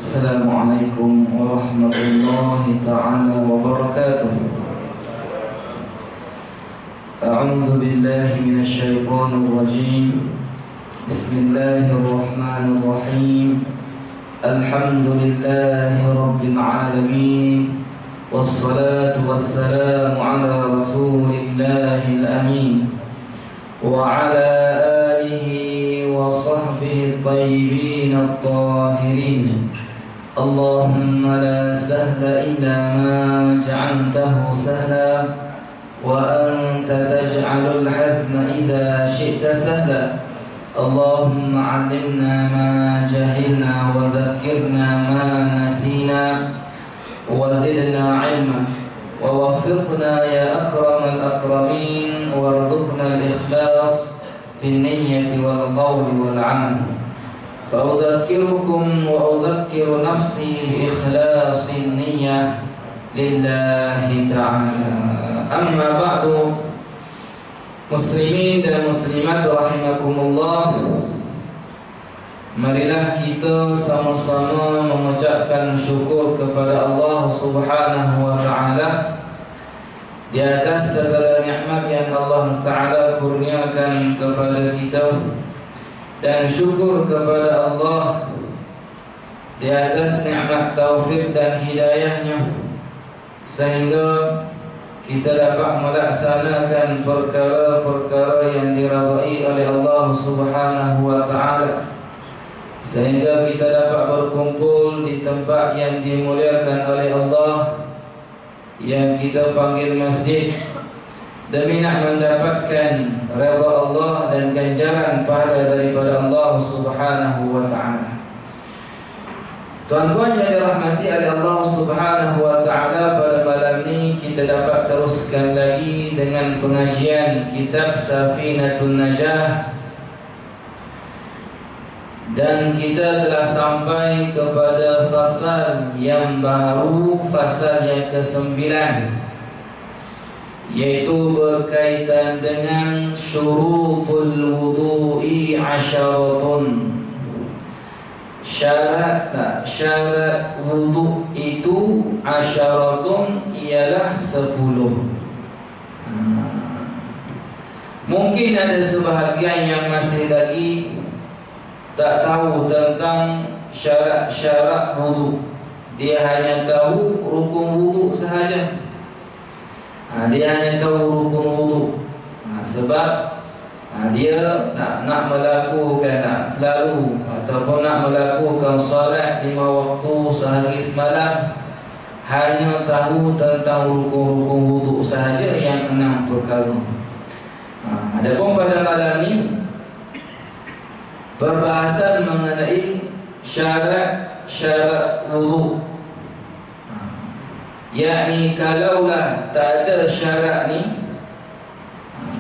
Assalamualaikum warahmatullahi ta'ala wabarakatuh. A'udzu billahi minasy syaithanir rajim. Bismillahirrahmanirrahim. Alhamdulillahi rabbil alamin. Wassalatu wassalamu ala rasulillahil amin wa ala alihi wa sahbihi at-tayyibin at-tahirin. Allahumma la sahla illa ma ja'altahu sahla wa anta taj'alul hazna idza syi'ta sahla. Allahumma 'allimna ma jahilna wa dhakkirna ma nasina wa zidna 'ilma wa waffiqna ya akramal akramin warzuqna al-ikhlas fi niyyati wal qawli wal 'amal. فأذكركم وأذكر نفسي بإخلاص النية لله تعالى. أما بعد، muslimin dan muslimat rahimakumullah, marilah kita sama-sama mengucapkan syukur kepada Allah Subhanahu wa ta'ala di atas segala nikmat yang Allah ta'ala kurniakan kepada kita, dan syukur kepada Allah di atas nikmat taufik dan hidayahnya, sehingga kita dapat melaksanakan perkara-perkara yang diridai oleh Allah Subhanahu wa ta'ala, sehingga kita dapat berkumpul di tempat yang dimuliakan oleh Allah, yang kita panggil masjid, demi nak mendapatkan redha Allah dan ganjaran pahala daripada Allah Subhanahu wa ta'ala. Tuan-tuan yang dirahmati oleh Allah Subhanahu wa ta'ala, pada malam ini kita dapat teruskan lagi dengan pengajian kitab Safinatun Najah, dan kita telah sampai kepada fasal yang baru, fasal yang ke-9, yaitu berkaitan dengan syurutul wudu'i 10. Syarat wudu itu 10 ialah 10. Mungkin ada sebahagian yang masih lagi tak tahu tentang syarat-syarat wudu. Dia hanya tahu rukun wudu sahaja. Dia hanya tahu rukun wudu. Sebab dia nak melakukan selalu ataupun nak melakukan solat 5 waktu sehari semalam, hanya tahu tentang rukun-rukun wudu sahaja yang 6 perkara. Adapun pada malam ni perbahasan mengenai syarat-syarat wudu. Yakni kalaulah tak ada syarat ni,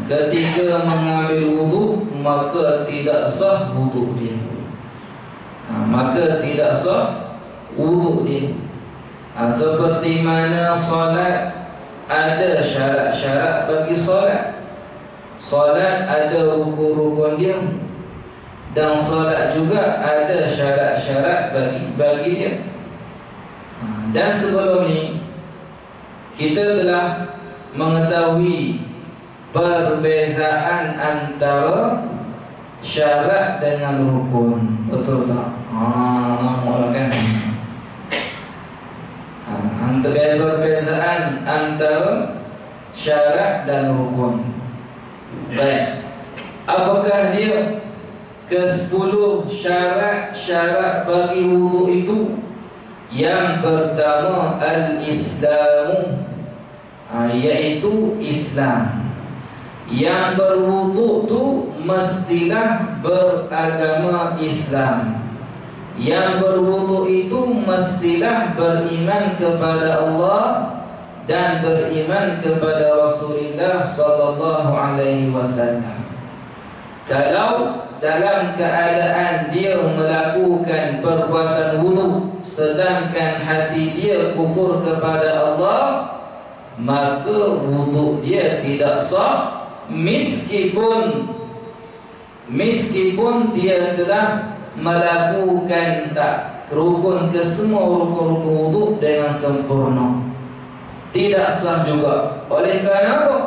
ketika mengambil wudu, maka tidak sah wudu dia. Maka tidak sah wudu dia. Seperti mana solat ada syarat-syarat bagi solat. Solat ada rukun-rukun dia, dan solat juga ada syarat-syarat bagi dia. Dan sebelum ni kita telah mengetahui perbezaan antara syarat dengan rukun. Betul tak? Kan? Antara perbezaan antara syarat dan rukun. Baik. Apakah dia ke-10 syarat-syarat bagi wudu itu? Yang pertama, al-Islamu, yaitu Islam. Yang berwudu tu mestilah beragama Islam. Yang berwudu itu mestilah beriman kepada Allah dan beriman kepada Rasulullah sallallahu alaihi wasallam. Kalau dalam keadaan dia melakukan perbuatan wudu sedangkan hati dia kufur kepada Allah, maka wudu dia tidak sah, meskipun dia telah melakukan rukun ke semua rukun-rukun wudu dengan sempurna. Tidak sah juga. Oleh kerana apa?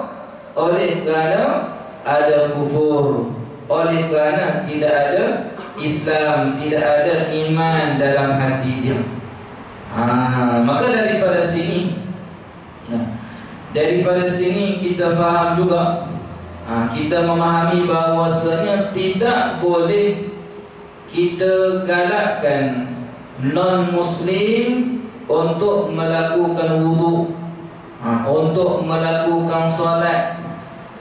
Oleh kerana ada kufur. Oleh kerana tidak ada Islam, tidak ada iman dalam hati dia. Maka daripada sini kita faham juga, kita memahami bahawasanya tidak boleh kita galakkan non-Muslim untuk melakukan wudu, untuk melakukan solat,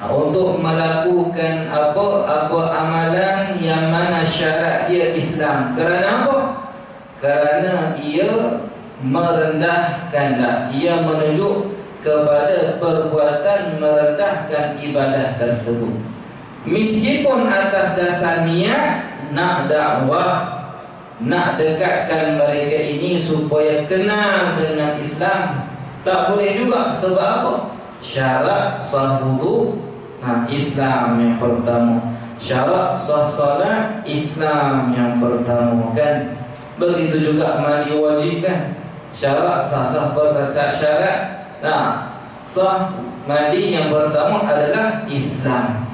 untuk melakukan apa amalan yang mana syarat dia Islam. Kerana apa? Kerana ia merendahkan, ia menunjuk kepada perbuatan merendahkan ibadah tersebut. Meskipun atas dasar niat nak dakwah, nak dekatkan mereka ini supaya kenal dengan Islam, tak boleh juga. Sebab apa? Syarat sah wudu Islam yang pertama, syarat sah salat Islam yang pertama, kan? Begitu juga mandi wajib, kan? Syarat sah syarat sah mandi yang pertama adalah Islam.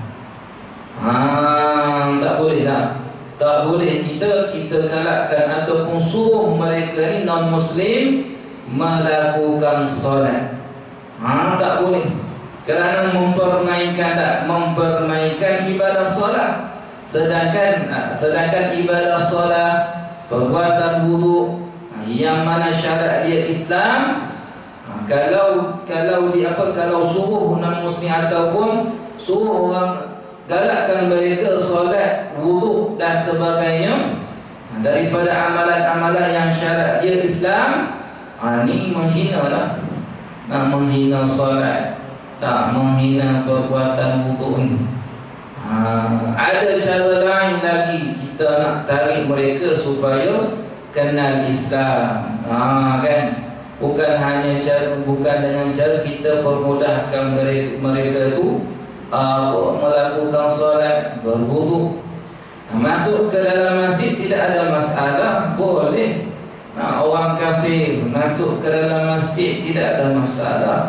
Tak boleh tak boleh kita galakkan ataupun suruh mereka ni non-Muslim melakukan solat. Tak boleh. Kerana mempermainkan ibadah solat. Sedangkan ibadah solat, perbuatan wudu yang mana syarat dia Islam, kalau suruh non-Muslim ataupun suruh orang galakkan mereka solat, wudu dan sebagainya daripada amalan-amalan yang syarat dia Islam, ini menghina menghina solat, menghina perbuatan wudu ini. Ada cara lain lagi kita nak tarik mereka supaya kenal Islam, kan? Bukan dengan cara kita permudahkan mereka itu melakukan solat, berwudu, masuk ke dalam masjid tidak ada masalah, boleh. Orang kafir masuk ke dalam masjid tidak ada masalah,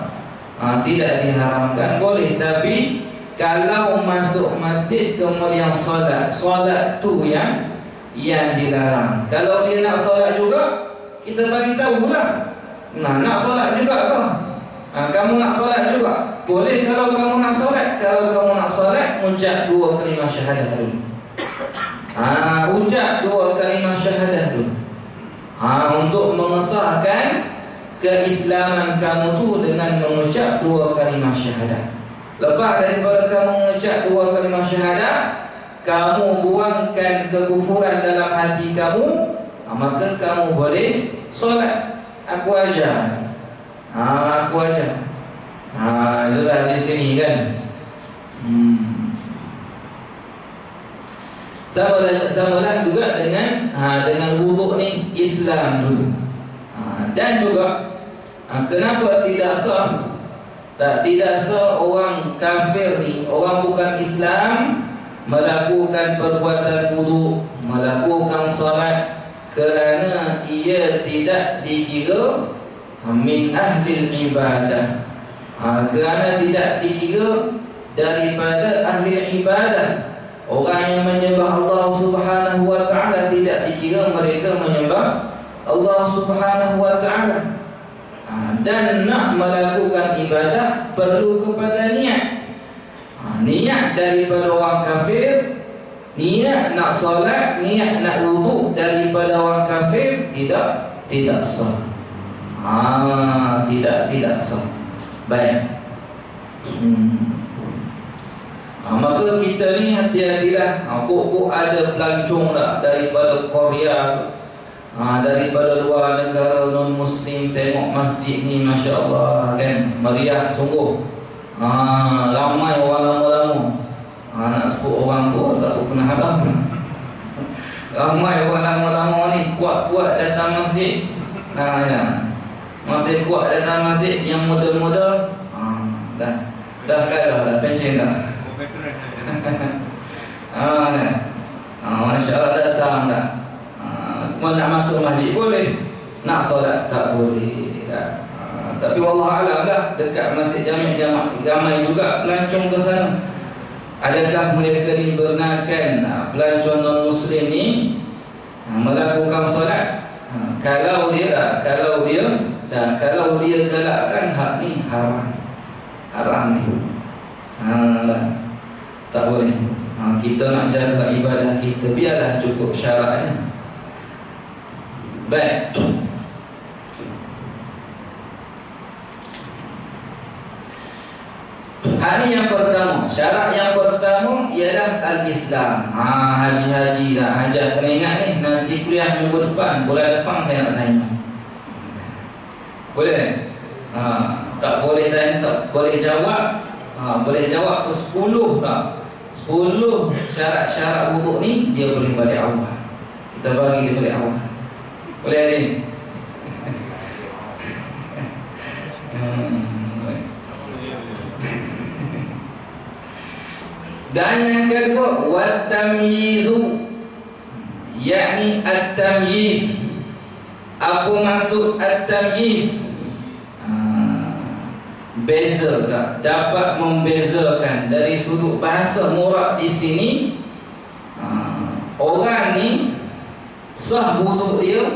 tidak diharamkan, boleh. Tapi kalau masuk masjid kemudian solat tu yang dilarang. Kalau dia nak solat juga, kita bagi tahulah. Nak solat juga ke? Kamu nak solat juga? Boleh kalau kamu nak solat. Kalau kamu nak solat, ucap 2 kalimah syahadah dulu. Ucap 2 kalimah syahadah dulu. Untuk mengesahkan keislaman kamu tu dengan mengucap 2 kalimah syahadah. Lepas daripada kamu mengucap 2 kalimah syahadah, kamu buangkan kekufuran dalam hati kamu, maka kamu boleh solat. Aku ajar. Jelas di sini, kan? Samalah juga dengan wudu ni Islam dulu. Dan juga kenapa tidak sah? Tidak sah orang kafir ni, orang bukan Islam, melakukan perbuatan wudu, melakukan solat, kerana ia tidak dikira min ahli ibadah. Kerana tidak dikira daripada ahli ibadah. Orang yang menyembah Allah Subhanahu wa ta'ala tidak dikira mereka menyembah Allah Subhanahu wa ta'ala. Dan nak melakukan ibadah perlu kepada niat. Niat daripada orang kafir, niat nak solat, niat nak wudu daripada orang kafir tidak sah. Tidak sah. Baik. Maka kita ni hati-hatilah. Kok ada pelancong daripada Korea, daripada luar negara non-Muslim, tengok masjid ni, Masya Allah, kan? Meriah sungguh. Ramai orang lama-lama. Nak sebut orang tu tak pernah habang. Ramai orang lama-lama ni kuat-kuat datang masjid. Masih kuat datang masjid. Yang muda-muda dah kalah dah, pension dah. Masya Allah datang dah. cuma nak masuk masjid boleh, nak solat tak boleh. Tapi wallah alam lah, dekat masjid Jami' ramai juga pelancong ke sana. Adakah mereka ni benarkan pelancong non-Muslim ni melakukan solat? Kalau dia galakkan, hak ni haram ni. Tak boleh. Kita nak jaga ibadah kita, biarlah cukup syaratnya. Baik. Hak ni yang pertama. Syarat yang pertama ialah al-Islam. Haji-haji lah, hajat kena ingat ni. Nanti kuliah minggu depan, bulan depan saya nak tanya. Boleh? Tak boleh tanya, tak boleh jawab. Boleh jawab ke 10 tak? 10 syarat-syarat wuduk ni dia boleh balik awal. Kita bagi dia balik awal. Boleh ni? Dan yang kedua, wat-tamyizu, yakni at-tamyiz. Apa maksud at-tamyiz? Beza tak? Dapat membezakan. Dari sudut bahasa murak di sini, orang ni sah wuduk dia,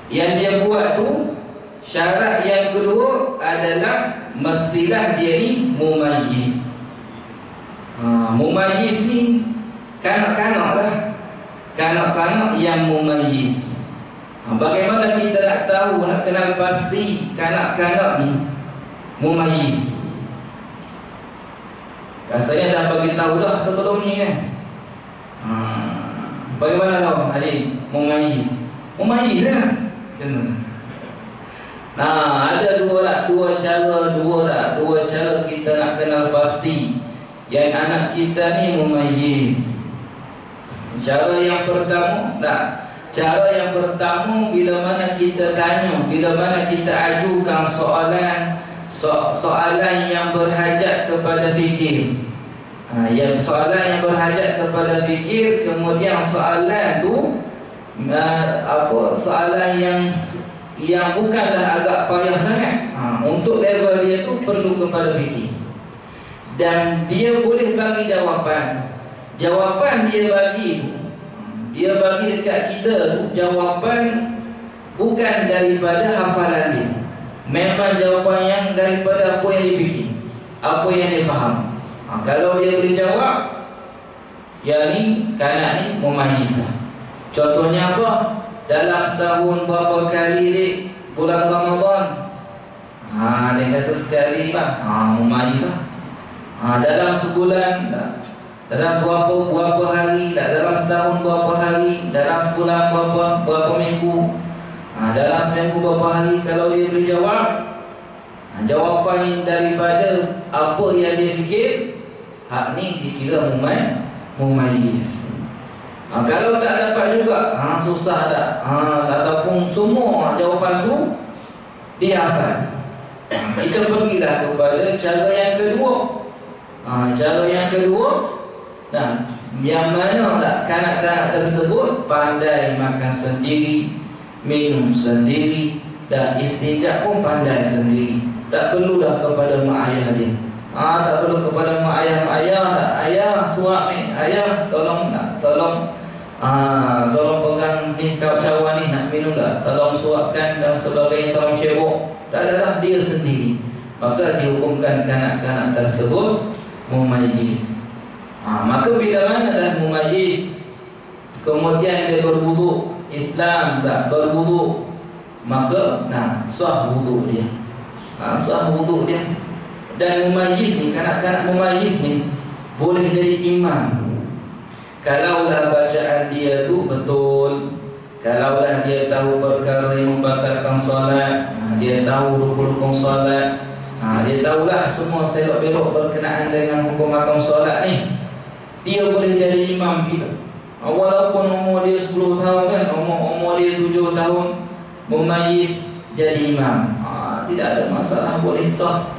yang dia buat tu, syarat yang kedua adalah mestilah dia ni mumayyiz. Mumayyiz ni kanak-kanak lah, kanak-kanak yang mumayyiz. Bagaimana kita nak tahu, nak kenal pasti kanak-kanak ni mumayyiz? Rasanya dah bagi tahu dah sebelum ni kan. Bagaimana tahu Haji mumayyiz? Mumayyiz lah macam tu. Ada dua cara kita nak kenal pasti yang anak kita ni mumayyiz. Cara yang pertama, bila mana kita tanya, bila mana kita ajukan soalan yang berhajat kepada fikir. Soalan yang berhajat kepada fikir, kemudian soalan tu soalan yang bukanlah agak payah sangat. Untuk level dia tu perlu kepada fikir. Dan dia boleh bagi jawapan. Jawapan dia bagi dekat kita tu, jawapan bukan daripada hafalan dia. Memang jawapan yang daripada apa yang dia fikir, apa yang dia faham. Kalau dia boleh jawab, yang ni, kanak ni mumayyiz lah. Contohnya apa? Dalam setahun berapa kali dek bulan Ramadan? Dia kata sekali lah. Mumayyiz lah. Dalam sebulan, dalam berapa hari, dalam setahun berapa hari, dalam sebulan berapa minggu, dalam seminggu berapa hari. Kalau dia boleh jawab, jawapan daripada apa yang dia fikir, hak ni dikira mumayyiz. Kalau tak dapat juga, susah tak? Ataupun semua jawapan tu dihafal. Kita pergilah kepada cara yang kedua. Cara yang kedua, yang mana tak kanak-kanak tersebut pandai makan sendiri, minum sendiri, dan istinja pun pandai sendiri. Tak perlulah kepada mak ayah dia. Tak perlu kepada mak ayah, ayah suap ni, ayah tolong pegang ni cawan ni, nak minum tak? Tolong suapkan dan sebagainya, tolong cebok. Tak adalah, dia sendiri. Maka dihukumkan kanak-kanak tersebut mumayyiz. Maka bila mana dah mumayyiz, kemudian dia berwuduk, Islam tak berwuduk, maka sah wuduk dia. Sah wuduk dia. Dan mumayyiz ni, kanak-kanak mumayyiz ni boleh jadi imam. Kalaulah bacaan dia tu betul, kalaulah dia tahu perkara yang membatalkan solat, dia tahu rukun-rukun solat, dia tahulah semua selok belok berkenaan dengan hukum makam solat ni, dia boleh jadi imam kita. Walaupun umur dia 10 tahun kan, umur dia 7 tahun, mumayyiz jadi imam, tidak ada masalah, boleh sah.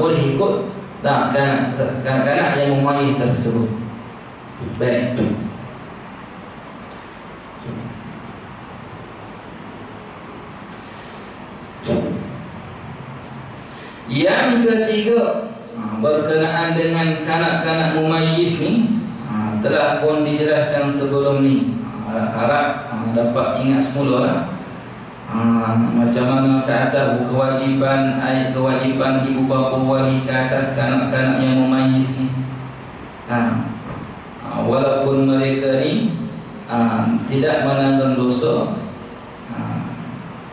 Boleh ikut kanak-kanak yang mumayyiz tersebut. Baik. Yang ketiga, berkenaan dengan kanak-kanak mumayyiz ni, telah pun dijelaskan sebelum ni. Harap dapat ingat semula lah. Macam mana ke atas kewajipan, ayat kewajipan ibu bapa wali ke atas kanak-kanak yang mumayyiz ni. Walaupun mereka ni tidak menanggung dosa,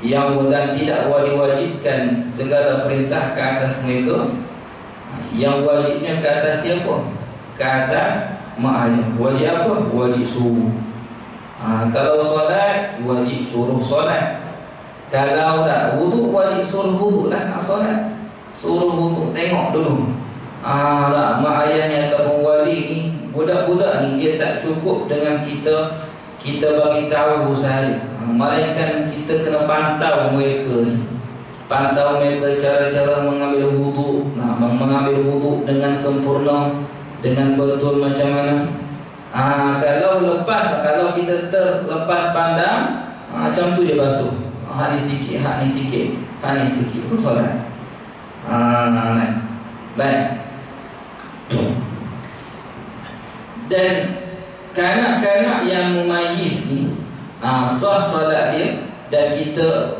yang dan tidak diwajibkan segala perintah ke atas mereka, yang wajibnya ke atas siapa? Ke atas mak ayah. Wajib apa? Wajib suruh. Kalau solat, wajib suruh solat. Kalau tak wuduk, wajib suruh wuduk lah. Nak solat, suruh wuduk. Tengok dulu. Mak ayahnya ataupun wali ni, budak-budak ni, dia tak cukup dengan kita bagi tahu sahaja, melainkan kita kena pantau mereka ni. Pantau mereka cara-cara mengambil wuduk, mengambil wuduk dengan sempurna, dengan betul macam mana. Kalau kita terlepas pandang, macam tu dia basuh. Hak ni sikit, hak ni sikit, hak ni sikit, tu solat. Baik. Dan kanak-kanak yang mumayyiz ni, sah solat dia dan kita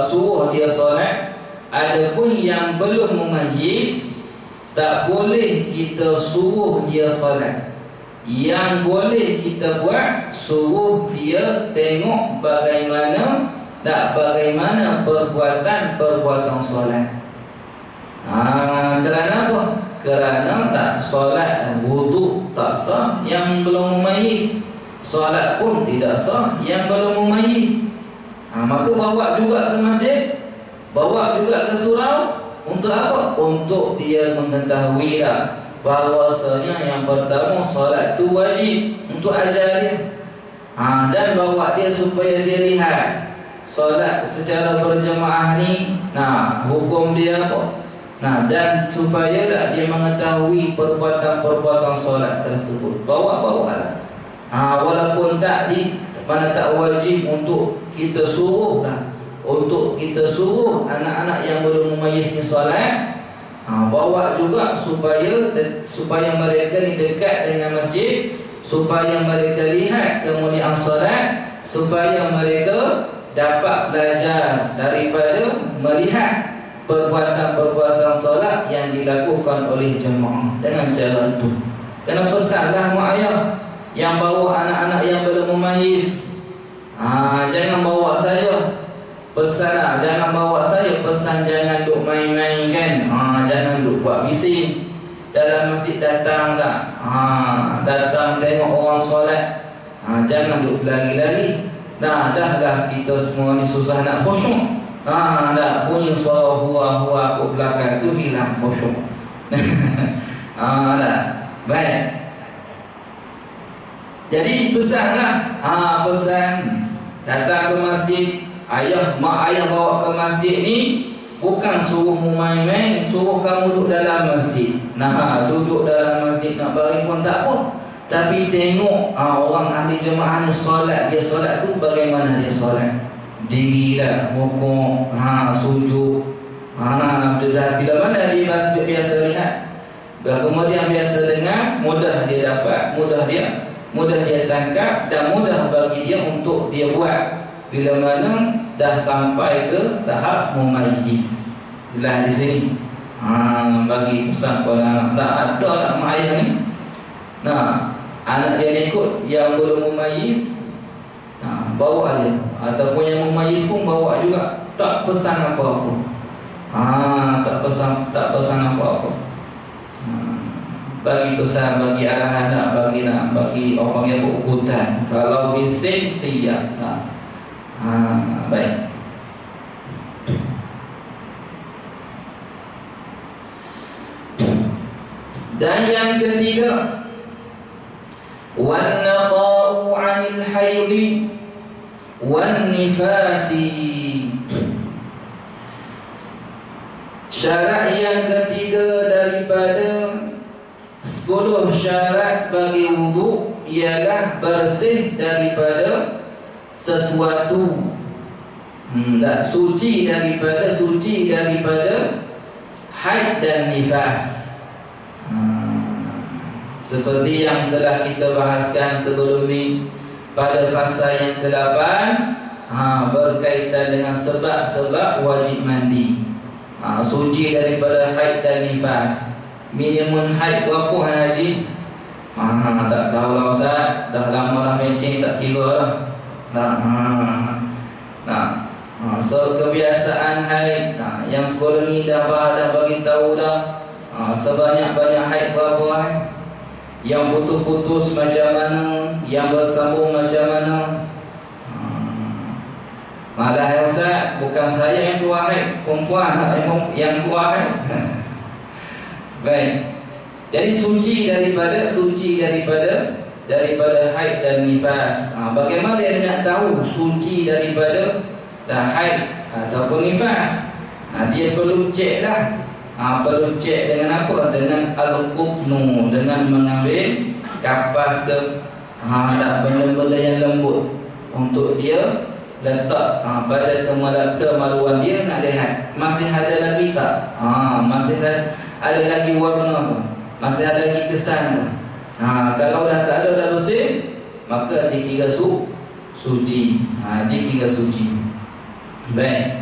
suruh dia solat. Adapun yang belum mumayyiz, tak boleh kita suruh dia solat. Yang boleh kita buat, suruh dia tengok bagaimana perbuatan solat. Kerana apa? Kerana tak solat wuduk tak sah yang belum mumayyiz, solat pun tidak sah yang belum mumayyiz. Maka bawa juga ke masjid, bawa juga ke surau. Untuk apa? Untuk dia mengetahui bahawasanya yang pertama solat tu wajib, untuk ajar dia. Dan bawa dia supaya dia lihat solat secara berjemaah ni, hukum dia apa. Dan supaya tak dia mengetahui perbuatan-perbuatan solat tersebut, bawa-bawalah. Walaupun tak wajib untuk kita suruh lah, untuk kita suruh anak-anak yang belum mumayyiz ni solat, bawa juga supaya mereka ni dekat dengan masjid, supaya mereka lihat kemuliaan solat, supaya mereka dapat belajar daripada melihat perbuatan-perbuatan solat yang dilakukan oleh jemaah dengan cara itu. Kena pesanlah mak ayah yang bawa anak-anak yang belum mumayyiz, jangan bawa saja. Pesanlah, jangan bawa saja. Pesan jangan duk main-main kan. Jangan duk buat bising dalam masjid. Datang tak? Datang tengok orang solat, jangan duk lari-lari. Dahlah kita semua ni susah nak khusyuk. Dah bunyi suara hua-hua kat belakang tu hilang khusyuk. Dah. Baik. Jadi pesanlah, pesan datang ke masjid. Mak ayah bawa ke masjid ni bukan suruh main-main, suruh kamu duduk dalam masjid. Duduk dalam masjid nak bagi pun tak apa. Tapi tengok orang ahli jemaah ni solat, dia solat tu bagaimana dia solat. Diri dah, rukuk, sujud. Bila mana dia biasa lihat, kemudian biasa dengar, mudah dia dapat, mudah dia tangkap, dan mudah bagi dia untuk dia buat bila mana dah sampai ke tahap mumayyiz. Itulah di sini bagi pesan kepada anak. Tak ada anak mak ayah ni, anak dia ikut yang belum mumayyiz, bawa dia. Ataupun yang mumayyiz pun bawa juga. Tak pesan apa-apa. Tak pesan apa-apa. Bagi pesan, bagi arahan, bagi orang yang berikutan. Kalau bising siap. Baik. Dan yang ketiga, wan-naqa'u 'anil haidhi wan-nifasi. Syarat yang ketiga daripada 10 syarat bagi wuduk ialah bersih daripada sesuatu, suci daripada haid dan nifas. Seperti yang telah kita bahaskan sebelum ni pada fasa yang ke-8, berkaitan dengan sebab-sebab wajib mandi. Suci daripada haid dan nifas. Minimum haid berapa Haji? Tak tahu lah Ustaz. Dah lama dah mencing tak kira lah. So kebiasaan haid, yang sekolah ni dah bagi tahu dah. Sebanyak-banyak haid berapa Yang putus-putus macam mana, yang bersambung macam mana. Malah ya Ustaz, bukan saya yang keluar haid, perempuan yang keluar haid. Baik. Jadi suci daripada haid dan nifas. Bagaimana dia nak tahu suci daripada haid ataupun nifas? Dia perlu cek lah. Perlu cek dengan apa? Dengan al-qutnu, dengan mengambil kapas ke benda-benda yang lembut untuk dia letak pada kemaluan dia, nak lihat masih ada lagi tak, masih ada lagi warna ke, masih ada lagi kesan ke. Kalau dah tak ada, dah bersih, maka dikira suci. Dikira suci. Baik.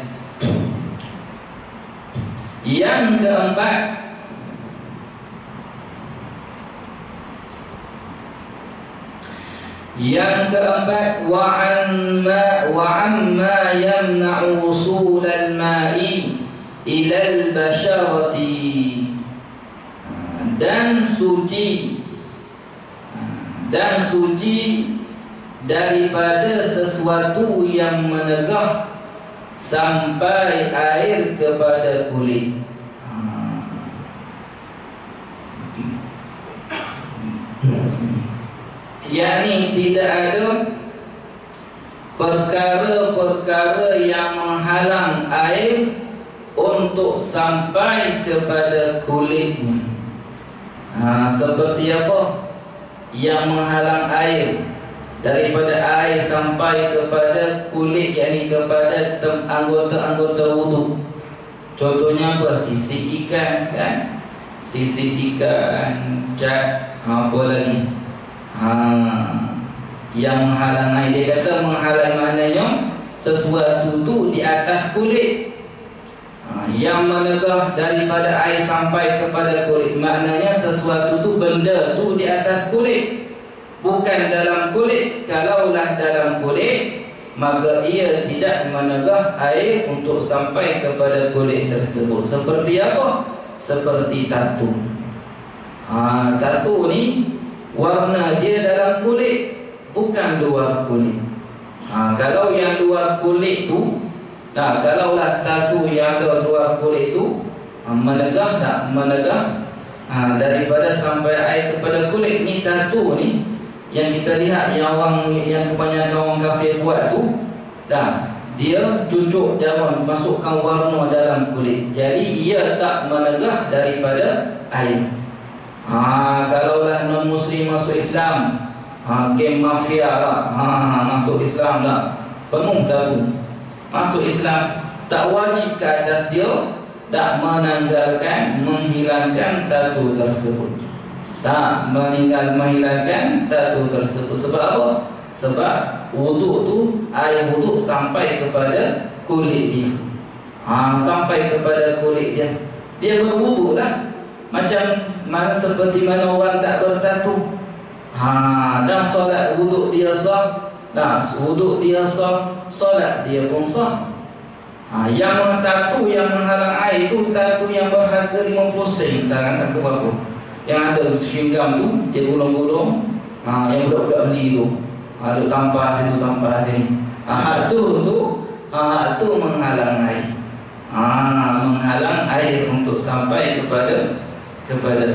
Yang keempat, wa amma yamna'u wusul al-ma'i ila al-basharati, dan suci daripada sesuatu yang menegah sampai air kepada kulit. Yakni tidak ada perkara-perkara yang menghalang air untuk sampai kepada kulitnya. Seperti apa yang menghalang air daripada air sampai kepada kulit, yakni kepada anggota-anggota wudu. Contohnya apa? Sisik ikan, kan? Sisik ikan, cat, apa lagi? Yang menghalang air. Dia kata menghalang maknanya sesuatu tu di atas kulit. Yang menegah daripada air sampai kepada kulit, maknanya sesuatu tu, benda tu di atas kulit, bukan dalam kulit. Kalaulah dalam kulit, maka ia tidak menegah air untuk sampai kepada kulit tersebut. Seperti apa? Seperti tatu. Tatu ni warna dia dalam kulit, bukan luar kulit. Kalau yang luar kulit tu, kalaulah tatu yang ada luar kulit tu menegah tak? Menegah daripada sampai air kepada kulit. Ni tatu ni yang kita lihat yang kebanyakan orang kafir buat tu, dia cucuk jarum, masukkan warna dalam kulit. Jadi ia tak menegah daripada air. Kalaulah non muslim masuk Islam, geng mafia lah, masuk Islam lah, penuh tatu. Masuk Islam, tak wajib ke atas dia tak menghilangkan tatu tersebut. Tak menghilangkan tatu tersebut. Sebab apa? Sebab wuduk tu, air wuduk sampai kepada kulit dia. Sampai kepada kulit dia. Dia berwuduk lah. Seperti mana orang tak bertatu. Dan solat wuduk dia sah. Wuduk dia sah, solat dia pun sah. Yang tatu yang menghalang air tu, tatu yang berharga 50 sen sekarang, tak berapa. Yang ada shinggam tu, dia gulung-gulung, yang budak-budak beli tu, ada tampah situ, tampah sini. Hak tu menghalang air. Menghalang air untuk sampai kepada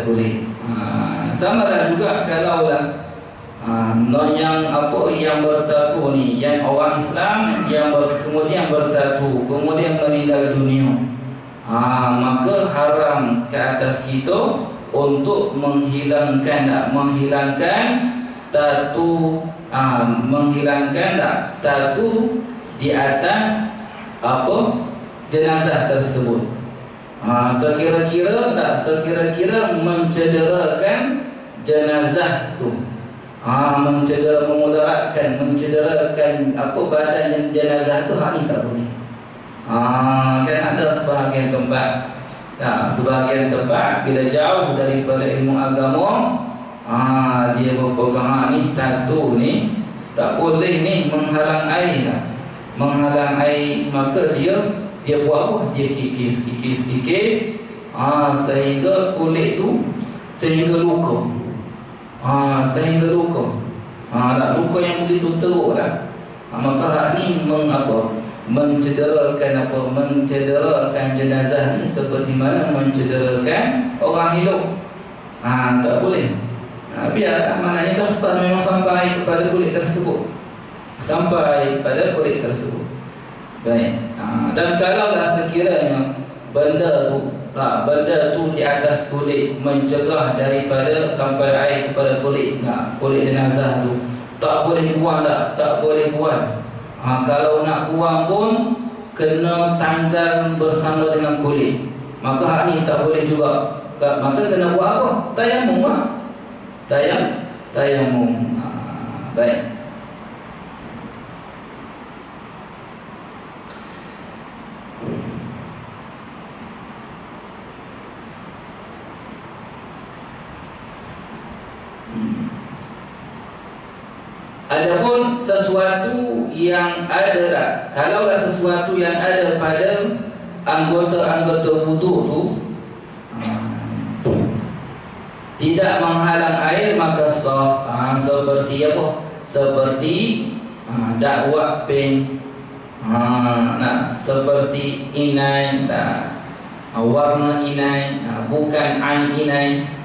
kulit. Sama lah juga kalaulah yang bertatu ni, yang orang Islam yang kemudian bertatu, kemudian meninggal dunia, maka haram ke atas kita untuk menghilangkan tatu, tatu di atas jenazah tersebut. Sekira-kira tak, sekira-kira mencederakan jenazah tu, memudaratkan apa badan jenazah tu, ni tak boleh. Kan ada sebahagian tempat, sebahagian tempat bila jauh daripada ilmu agama, dia berpegang ni tattoo ni tak boleh ni, menghalang air lah. Menghalang air, maka dia buat apa? Dia kikis sehingga kulit tu sehingga luka. Sehingga luka. Luka yang begitu teruk lah. Maka hak ni mencederakan jenazah ni seperti mana mencederakan orang hidup. Tak boleh. Biar maknanya dah memang sampai kepada kulit tersebut. Sampai pada kulit tersebut. Baik. Dan kalaulah sekiranya benda tu di atas kulit mencegah daripada sampai air kepada kulit, kulit jenazah tu, tak boleh buang tak boleh buang. Kalau nak buang pun kena tanggal bersama dengan kulit. Maka hak ni tak boleh juga. Maka kena buat apa? Tayamum lah. Tayamum. Baik. Adapun sesuatu yang ada tak, kalaulah sesuatu yang ada pada anggota-anggota wudu tu tidak menghalang air, maka sah. Seperti apa? Seperti dakwah pen, seperti inai, warna inai, bukan ain inai.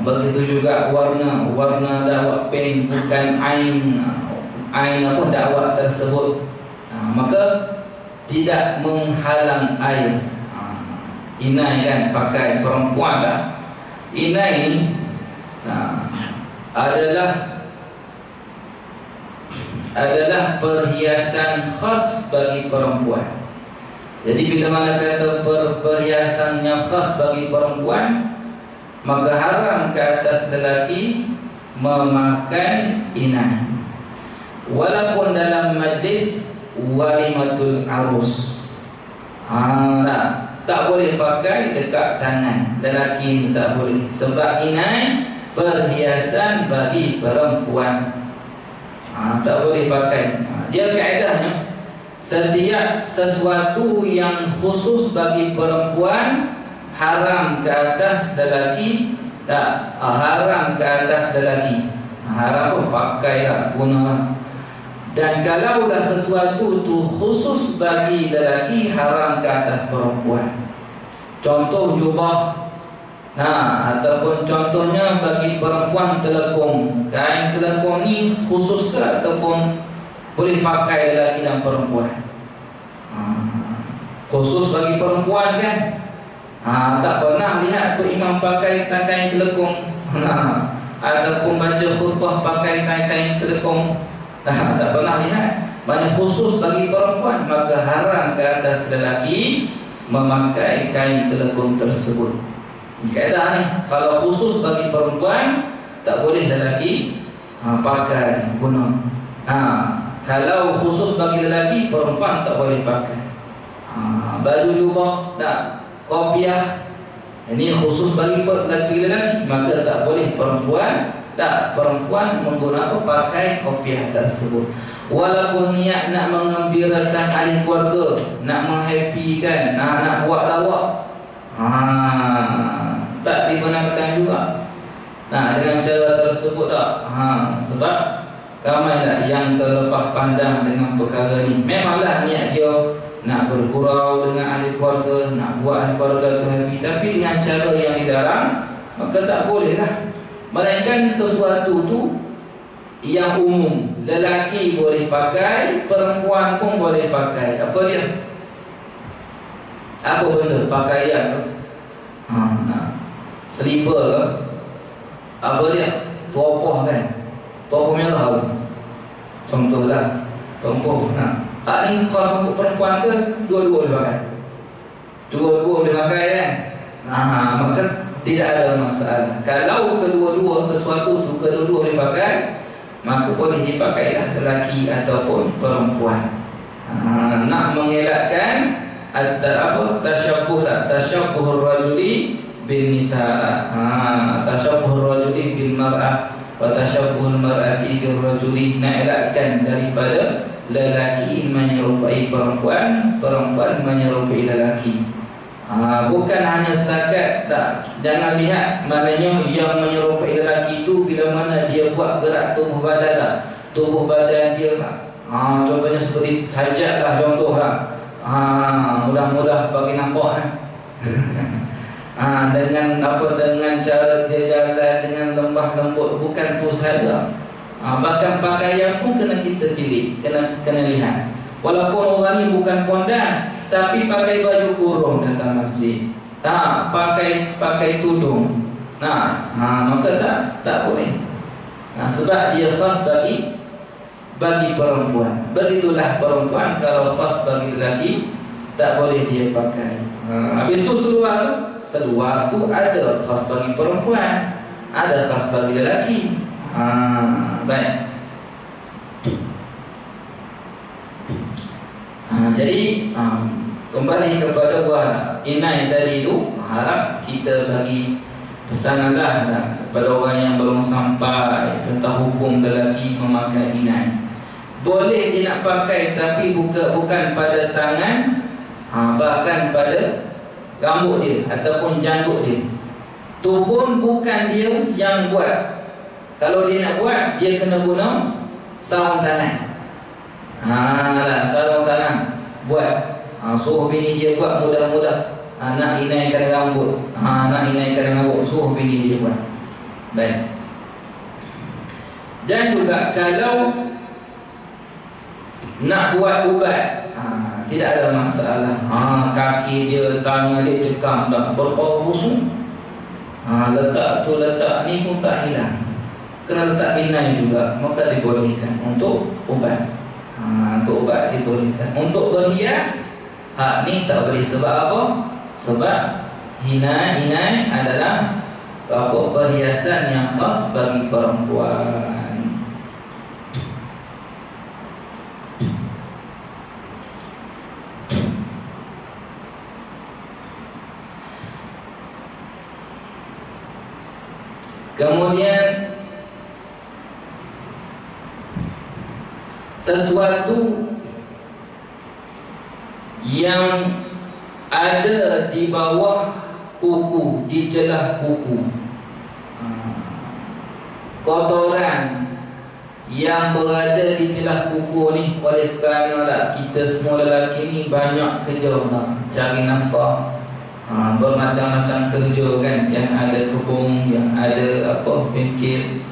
Begitu juga warna dakwah pen, bukan ain apa dakwah tersebut. Maka tidak menghalang air. Inai kan pakai perempuan lah. Inai adalah perhiasan khas bagi perempuan. Jadi bila mana kata perhiasannya khas bagi perempuan, maka haram ke atas lelaki memakai inai, walaupun dalam majlis walimatul arus. Tak boleh pakai dekat tangan lelaki ni, tak boleh, sebab inai perhiasan bagi perempuan. Tak boleh pakai. Dia kaedahnya setiap sesuatu yang khusus bagi perempuan haram ke atas lelaki. Tak, haram ke atas lelaki. Haram pun pakailah, guna. Dan kalaulah sesuatu tu khusus bagi lelaki, haram ke atas perempuan. Contoh jubah, ataupun contohnya bagi perempuan telekung. Kain telekung ni khusus ke ataupun boleh pakai lelaki dan perempuan? Khusus bagi perempuan kan? Tak pernah lihat tu imam pakai kain telekung, ataupun baca khutbah pakai kain telekung. Tak pernah lihat. Mana khusus bagi perempuan, maka haram ke atas lelaki memakai kain telekung tersebut. Kaedah ni, kalau khusus bagi perempuan, tak boleh lelaki pakai, guna. Kalau khusus bagi lelaki, perempuan tak boleh pakai. Baju jubah, tak, kopiah, ini khusus bagi lelaki, maka tak boleh perempuan. Tak, perempuan menggunakan pakai kopiah tersebut. Walaupun niat nak mengembirakan ahli keluarga, nak menghappykan, nak buat lawak, tak dibenarkan juga. Dengan cara tersebut tak. Sebab ramai tak yang terlepas pandang dengan perkara ni. Memanglah niat dia nak bergurau dengan ahli keluarga, nak buat ahli keluarga tu happy, tapi dengan cara yang dilarang, maka tak boleh lah. Melainkan sesuatu tu yang umum, lelaki boleh pakai, perempuan pun boleh pakai. Apa dia? Apa benda? Pakaian tu, slipper ke? Apa dia? Topoh kan? Topoh merah tu, contohlah. Topoh. Ni khas untuk perempuan ke? Dua-dua boleh pakai. Dua-dua boleh pakai kan? Maka tidak ada masalah. Kalau kedua-dua sesuatu tu kedua-dua boleh pakai, maka boleh dipakailah lelaki ataupun perempuan. Nak mengelakkan tasyabuhur rajuli bin nisa, tasyabuhur rajuli bil mar'ah wa tasyabuhul mar'ati bil rajuli, nak elakkan daripada lelaki menyerupai perempuan, perempuan menyerupai lelaki. Bukan hanya setakat jangan lihat maknanya yang menyerupai lelaki itu bila mana dia buat gerak tubuh badan tubuh badan dia contohnya seperti sajak lah, contoh lah. Mudah-mudah bagi nampak dengan dengan cara dia jalan dengan lembah lembut, bukan tu sahaja. Bahkan pakaian pun kena kita tilik, kena lihat. Walaupun orang ni bukan pondan, tapi pakai baju kurung datang masjid, pakai tudung, maka tak boleh. Sebab dia khas bagi perempuan. Begitulah perempuan, kalau khas bagi lelaki tak boleh dia pakai. Habis tu seluar tu ada khas bagi perempuan, ada khas bagi lelaki. Baik. Jadi kembali kepada buah inai tadi itu, harap kita bagi pesananlah kepada orang yang belum sampai tentang hukum lelaki memakai inai. Boleh dia nak pakai, tapi bukan pada tangan, bahkan pada rambut dia ataupun janggut dia. Tu pun bukan dia yang buat. Kalau dia nak buat, dia kena guna sarung tangan. Sarung tangan buat. Suruh bini dia buat, mudah-mudah nak inaikan rambut, nak inaikan rambut, suruh bini dia buat. Baik. Dan juga kalau nak buat ubat, tidak ada masalah. Kaki dia, tangan dia cekam dah berapa busuk, letak tu letak ni pun tak hilang, kena letak inai juga, maka dibolehkan untuk ubat. Untuk ubat dibolehkan. Untuk berhias, ni tak boleh. Sebab apa? Sebab inai adalah perhiasan yang khas bagi perempuan. Kemudian sesuatu yang ada di bawah kuku, di celah kuku, kotoran yang berada di celah kuku ni, oleh kerana kita semua lelaki ni banyak kerja cari nafkah, bermacam-macam kerja kan, yang ada kebun, yang ada bengkel.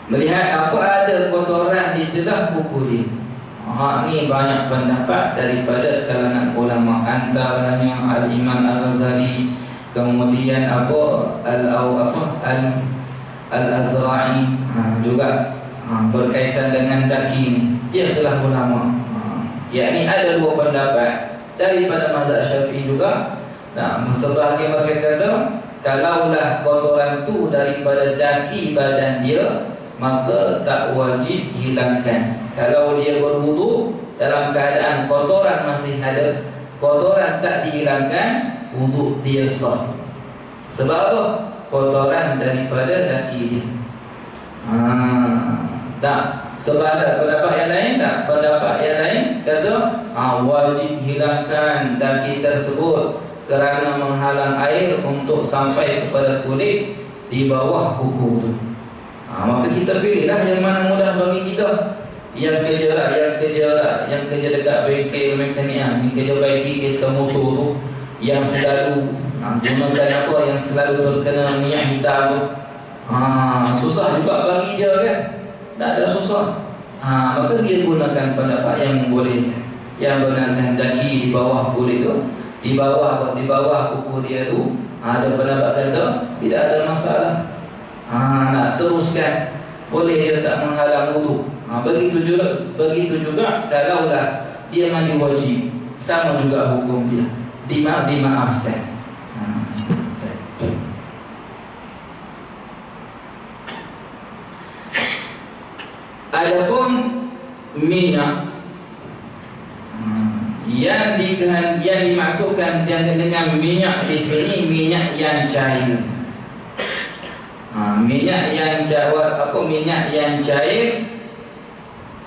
Melihat apa ada kotoran di celah kuku dia, ni banyak pendapat daripada kalangan ulama, antaranya Al-Imam Al-Ghazali, kemudian Al-Azra'i, juga berkaitan dengan daki ni. Dia telah ulama, yakni ada dua pendapat daripada mazhab Syafi'i juga. Sebahagian mereka kata kalaulah kotoran tu daripada daki badan dia, maka tak wajib hilangkan. Kalau dia berwudu dalam keadaan kotoran masih ada, kotoran tak dihilangkan, wudu dia sah. Sebab apa? Kotoran daripada daki dia. Sebab ada pendapat yang lain tak? Pendapat yang lain kata wajib hilangkan daki tersebut kerana menghalang air untuk sampai kepada kulit di bawah kuku tu. Maka kita pilihlah yang mana mudah bagi kita. Yang kerja dekat bengkel mekanik, yang kerja baiki kereta motor tu, yang selalu gunakan yang selalu terkena minyak hitam tu, susah juga bagi dia kan. Tak ada susah. Maka dia gunakan pendapat yang membolehkan, yang benarkan daki di bawah kulit tu, di bawah kuku dia tu. Ada pendapat kata tidak ada masalah. Nak teruskan boleh, dia tak menghalang wudu. Begitu juga kalaulah dia mandi wajib, sama juga hukum dia, dimaafkan. Adapun minyak yang dimasukkan dengan minyak di sini minyak yang cair. Minyak yang cair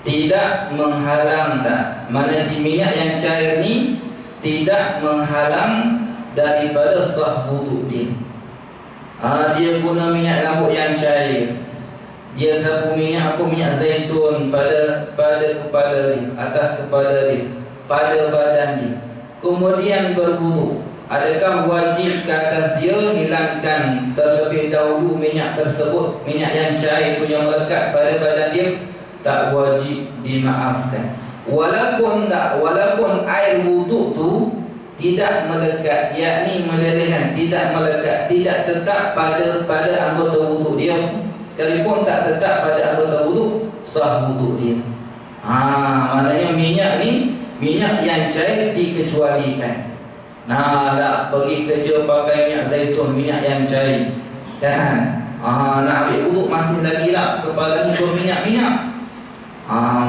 tidak menghalang mana minyak yang cair ni tidak menghalang daripada sah wudu dia. Dia guna minyak rambut yang cair, dia sapu minyak zaitun pada kepala dia, atas kepala dia, pada badan dia, kemudian berwudu. Adakah wajib ke atas dia hilangkan terlebih dahulu minyak tersebut, minyak yang cair punya melekat pada badan dia? Tak wajib, dimaafkan. Walaupun air wudu tu tidak melekat, yakni melelehkan, tidak melekat, tidak tetap pada anggota wudu dia, sekalipun tak tetap pada anggota wudu, sah wudu dia. Maknanya minyak ni minyak yang cair dikecualikan. Tak pergi kerja pakai minyak zaitun, minyak yang cair, kan? Nak ambil wudu masih lagi lah kepala ni berminyak-minyak.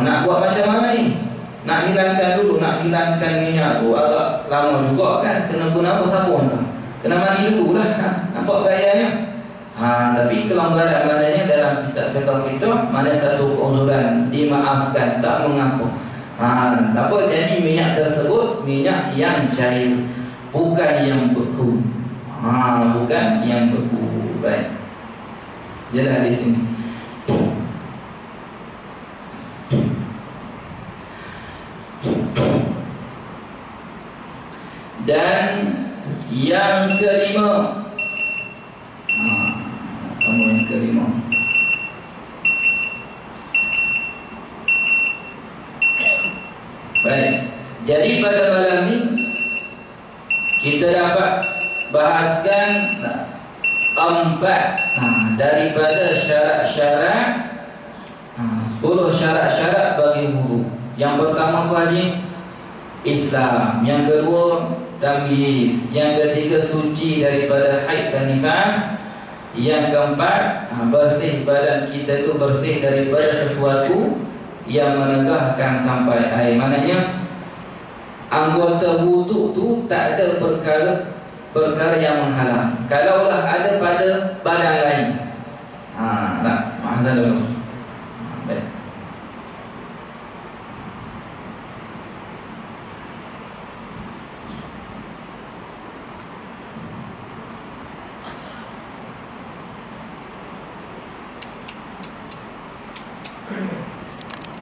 Nak buat macam mana ni? Nak hilangkan minyak tu agak lama juga kan? Kena guna apa, sabun kah? Kena mandi dulu lah, nampak gayanya. Tapi kelonggaran maknanya dalam kitab fiqh kita, mana satu keuzuran, dimaafkan, tak mengapa. Jadi minyak tersebut minyak yang cair, bukan yang beku. Bukan yang beku. Baik. Jelas di sini. Dan yang kelima, sama yang kelima, baik. Jadi pada malam ni kita dapat bahaskan 4 daripada syarat-syarat, 10 syarat-syarat bagi wudu. Yang pertama apa Haji? Islam. Yang kedua tamyiz. Yang ketiga suci daripada haid dan nifas. Yang keempat bersih badan kita itu, bersih daripada sesuatu yang menegahkan sampai air. Maknanya anggota wudu tu tak ada perkara yang menghalang. Kalaulah ada pada badan lain, maaf dulu.